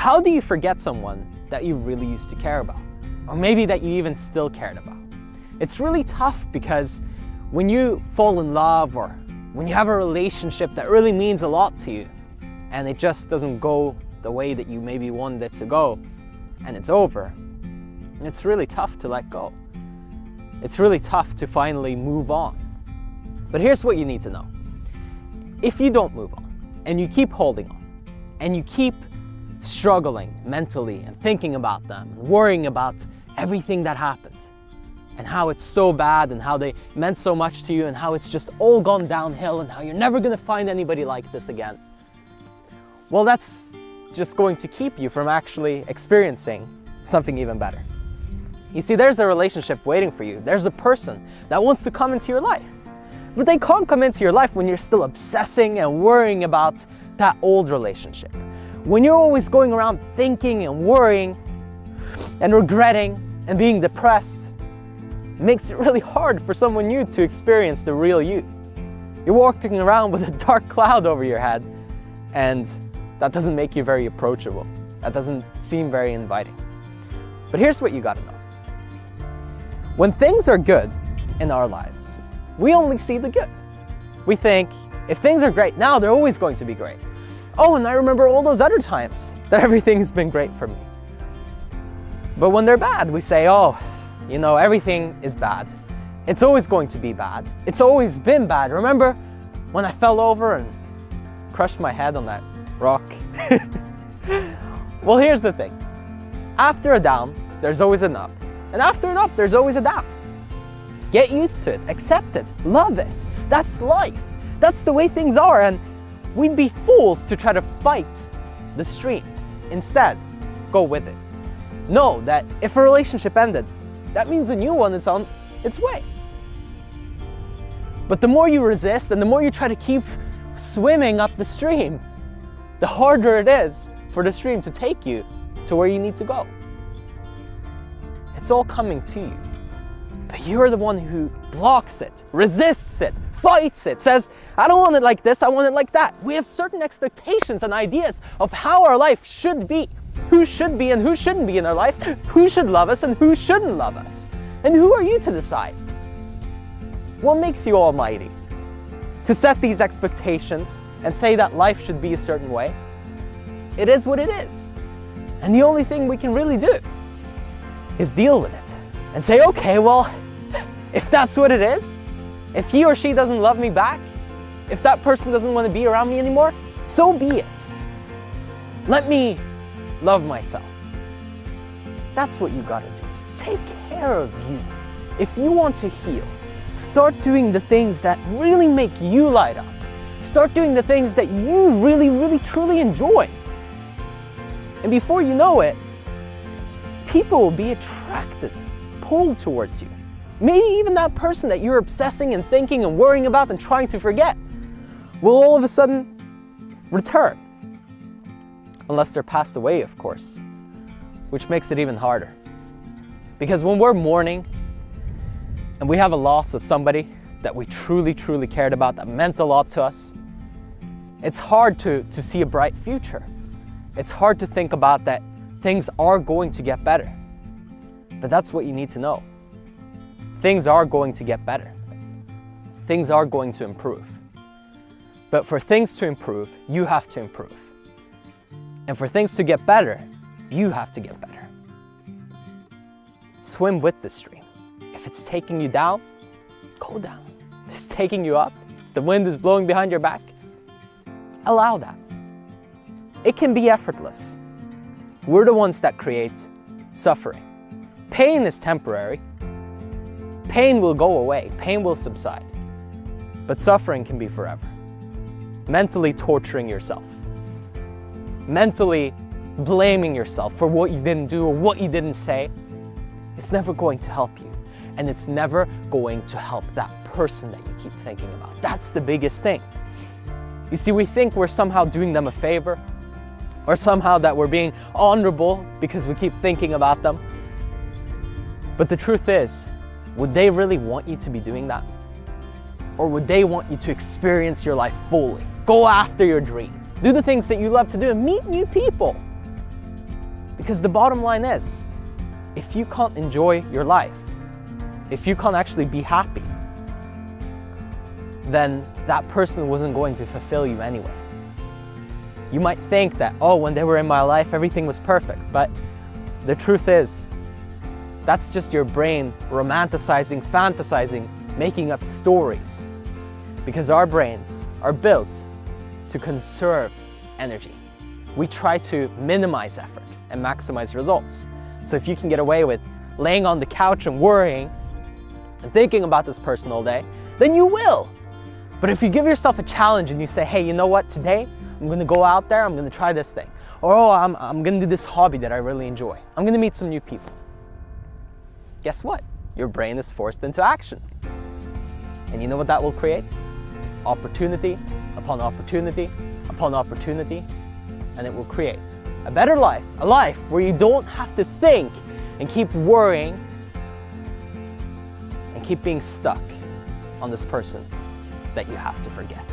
How do you forget someone that you really used to care about? Or maybe that you even still cared about? It's really tough because when you fall in love or when you have a relationship that really means a lot to you and it just doesn't go the way that you maybe wanted it to go and it's over, it's really tough to let go. It's really tough to finally move on. But here's what you need to know. If you don't move on and you keep holding on and you keep struggling mentally and thinking about them, and worrying about everything that happened and how it's so bad and how they meant so much to you and how it's just all gone downhill and how you're never going to find anybody like this again, well, that's just going to keep you from actually experiencing something even better. You see, there's a relationship waiting for you. There's a person that wants to come into your life. But they can't come into your life when you're still obsessing and worrying about that old relationship. When you're always going around thinking and worrying and regretting and being depressed, it makes it really hard for someone new to experience the real you. You're walking around with a dark cloud over your head, and that doesn't make you very approachable. That doesn't seem very inviting. But here's what you gotta know. When things are good in our lives, we only see the good. We think, if things are great now, they're always going to be great. Oh, and I remember all those other times that everything's been great for me. But when they're bad, we say, oh, you know, everything is bad. It's always going to be bad. It's always been bad. Remember when I fell over and crushed my head on that rock? Well, here's the thing. After a down, there's always an up. And after an up, there's always a down. Get used to it, accept it, love it. That's life. That's the way things are, and we'd be fools to try to fight the stream. Instead, go with it. Know that if a relationship ended, that means a new one is on its way. But the more you resist and the more you try to keep swimming up the stream, the harder it is for the stream to take you to where you need to go. It's all coming to you. But you're the one who blocks it, resists it, fights it, says, I don't want it like this, I want it like that. We have certain expectations and ideas of how our life should be, who should be and who shouldn't be in our life, who should love us and who shouldn't love us. And who are you to decide? What makes you almighty to set these expectations and say that life should be a certain way? It is what it is. And the only thing we can really do is deal with it and say, okay, well, if that's what it is, if he or she doesn't love me back, if that person doesn't want to be around me anymore, so be it. Let me love myself. That's what you gotta do. Take care of you. If you want to heal, start doing the things that really make you light up. Start doing the things that you really, really, truly enjoy. And before you know it, people will be attracted, pulled towards you. Maybe even that person that you're obsessing and thinking and worrying about and trying to forget will all of a sudden return. Unless they're passed away, of course, which makes it even harder. Because when we're mourning and we have a loss of somebody that we truly, truly cared about, that meant a lot to us, it's hard to see a bright future. It's hard to think about that things are going to get better. But that's what you need to know. Things are going to get better. Things are going to improve. But for things to improve, you have to improve. And for things to get better, you have to get better. Swim with the stream. If it's taking you down, go down. If it's taking you up, if the wind is blowing behind your back, allow that. It can be effortless. We're the ones that create suffering. Pain is temporary. Pain will go away. Pain will subside. But suffering can be forever. Mentally torturing yourself. Mentally blaming yourself for what you didn't do or what you didn't say. It's never going to help you. And it's never going to help that person that you keep thinking about. That's the biggest thing. You see, we think we're somehow doing them a favor, or somehow that we're being honorable because we keep thinking about them. But the truth is, would they really want you to be doing that? Or would they want you to experience your life fully? Go after your dream. Do the things that you love to do and meet new people. Because the bottom line is, if you can't enjoy your life, if you can't actually be happy, then that person wasn't going to fulfill you anyway. You might think that, oh, when they were in my life, everything was perfect. But the truth is, that's just your brain romanticizing, fantasizing, making up stories. Because our brains are built to conserve energy. We try to minimize effort and maximize results. So if you can get away with laying on the couch and worrying and thinking about this person all day, then you will. But if you give yourself a challenge and you say, hey, you know what, today I'm gonna go out there, I'm gonna try this thing. Or oh, I'm gonna do this hobby that I really enjoy. I'm gonna meet some new people. Guess what? Your brain is forced into action. And you know what that will create? Opportunity upon opportunity upon opportunity. And it will create a better life, a life where you don't have to think and keep worrying and keep being stuck on this person that you have to forget.